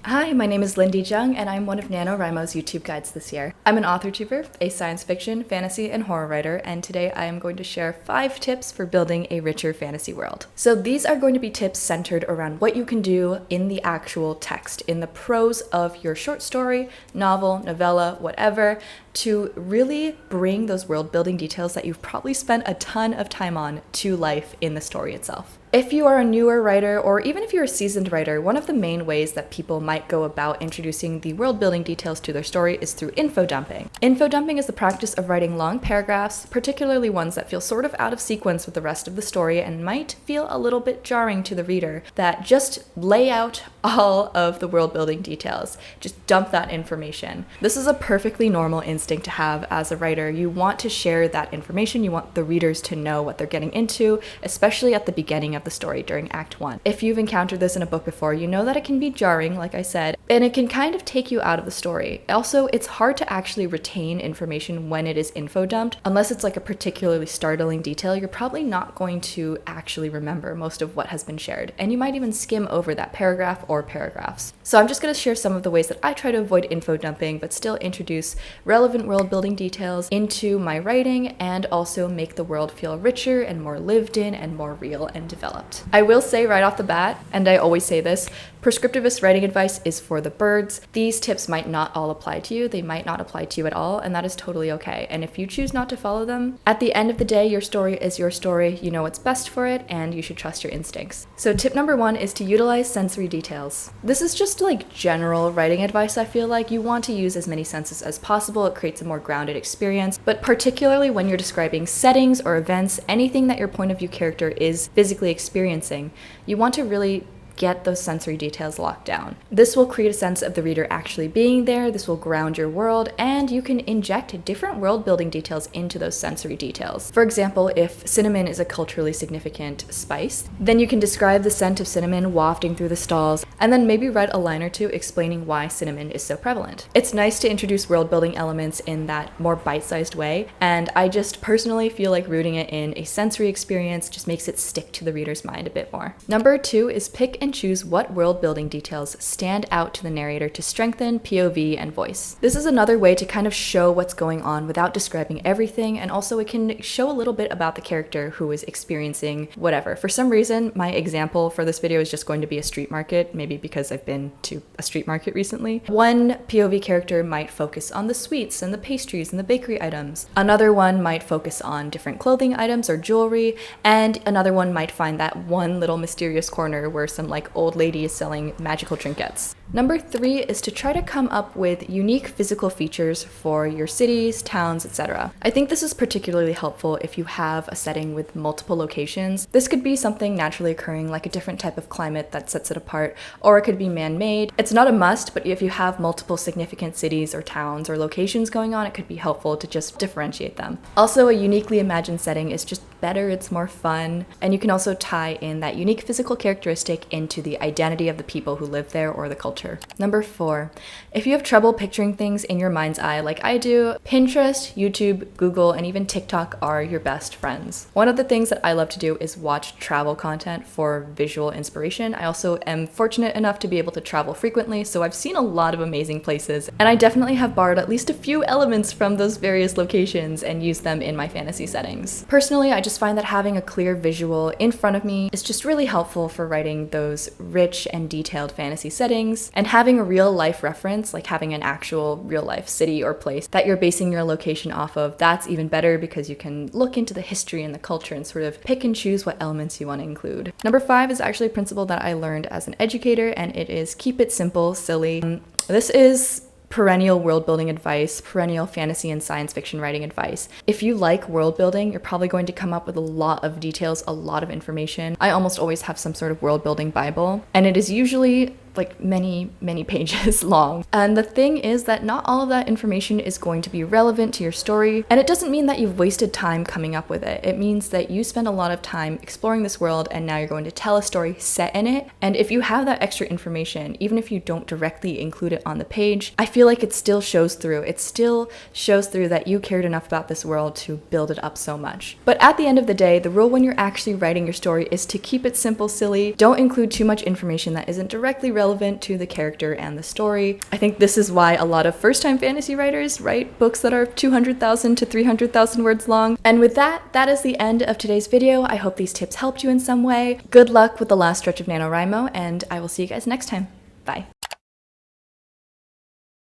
Hi, my name is Lynn D. Jung, and I'm one of NaNoWriMo's YouTube guides this year. I'm an author-tuber, a science fiction, fantasy, and horror writer, and today I am going to share 5 tips for building a richer fantasy world. So these are going to be tips centered around what you can do in the actual text, in the prose of your short story, novel, novella, whatever, to really bring those world-building details that you've probably spent a ton of time on to life in the story itself. If you are a newer writer, or even if you're a seasoned writer, one of the main ways that people might go about introducing the world-building details to their story is through info dumping. Info dumping is the practice of writing long paragraphs, particularly ones that feel sort of out of sequence with the rest of the story and might feel a little bit jarring to the reader, that just lay out all of the world-building details. Just dump that information. This is a perfectly normal instinct to have as a writer. You want to share that information, you want the readers to know what they're getting into, especially at the beginning of the story during Act 1. If you've encountered this in a book before, you know that it can be jarring, like I said, and it can kind of take you out of the story. Also, it's hard to actually retain information when it is info dumped. Unless it's like a particularly startling detail, you're probably not going to actually remember most of what has been shared, and you might even skim over that paragraph or paragraphs. So I'm just going to share some of the ways that I try to avoid info dumping, but still introduce relevant world building details into my writing and also make the world feel richer and more lived in and more real and developed. I will say right off the bat, and I always say this, prescriptivist writing advice is for the birds. These tips might not all apply to you, they might not apply to you at all, and that is totally okay. And if you choose not to follow them, at the end of the day, your story is your story, you know what's best for it, and you should trust your instincts. So tip number 1 is to utilize sensory details. This is just like general writing advice. I feel like you want to use as many senses as possible. It creates a more grounded experience, but particularly when you're describing settings or events, anything that your point of view character is physically experiencing, you want to really get those sensory details locked down. This will create a sense of the reader actually being there, this will ground your world, and you can inject different world building details into those sensory details. For example, if cinnamon is a culturally significant spice, then you can describe the scent of cinnamon wafting through the stalls, and then maybe write a line or two explaining why cinnamon is so prevalent. It's nice to introduce world building elements in that more bite-sized way, and I just personally feel like rooting it in a sensory experience just makes it stick to the reader's mind a bit more. Number 2 is pick and choose what world-building details stand out to the narrator to strengthen POV and voice. This is another way to kind of show what's going on without describing everything, and also it can show a little bit about the character who is experiencing whatever. For some reason, my example for this video is just going to be a street market, maybe because I've been to a street market recently. One POV character might focus on the sweets and the pastries and the bakery items. Another one might focus on different clothing items or jewelry, and another one might find that one little mysterious corner where some like old lady is selling magical trinkets. Number 3 is to try to come up with unique physical features for your cities, towns, etc. I think this is particularly helpful if you have a setting with multiple locations. This could be something naturally occurring, like a different type of climate that sets it apart, or it could be man-made. It's not a must, but if you have multiple significant cities or towns or locations going on, it could be helpful to just differentiate them. Also, a uniquely imagined setting is just better, it's more fun, and you can also tie in that unique physical characteristic into the identity of the people who live there or the culture. Number 4, if you have trouble picturing things in your mind's eye like I do, Pinterest, YouTube, Google, and even TikTok are your best friends. One of the things that I love to do is watch travel content for visual inspiration. I also am fortunate enough to be able to travel frequently, so I've seen a lot of amazing places, and I definitely have borrowed at least a few elements from those various locations and used them in my fantasy settings. Personally, I just find that having a clear visual in front of me is just really helpful for writing those rich and detailed fantasy settings, and having a real life reference, like having an actual real life city or place that you're basing your location off of, that's even better because you can look into the history and the culture and sort of pick and choose what elements you want to include. Number 5 is actually a principle that I learned as an educator, and it is keep it simple, silly. This is perennial world building advice, perennial fantasy and science fiction writing advice. If you like world building, you're probably going to come up with a lot of details, a lot of information. I almost always have some sort of world building Bible, and it is usually like many pages long. And the thing is that not all of that information is going to be relevant to your story, and it doesn't mean that you've wasted time coming up with it. It means that you spend a lot of time exploring this world, and now you're going to tell a story set in it. And if you have that extra information, even if you don't directly include it on the page, I feel like it still shows through. It still shows through that you cared enough about this world to build it up so much. But at the end of the day, the rule when you're actually writing your story is to keep it simple, silly. Don't include too much information that isn't directly relevant relevant to the character and the story. I think this is why a lot of first-time fantasy writers write books that are 200,000 to 300,000 words long. And with that, that is the end of today's video. I hope these tips helped you in some way. Good luck with the last stretch of NaNoWriMo, and I will see you guys next time. Bye.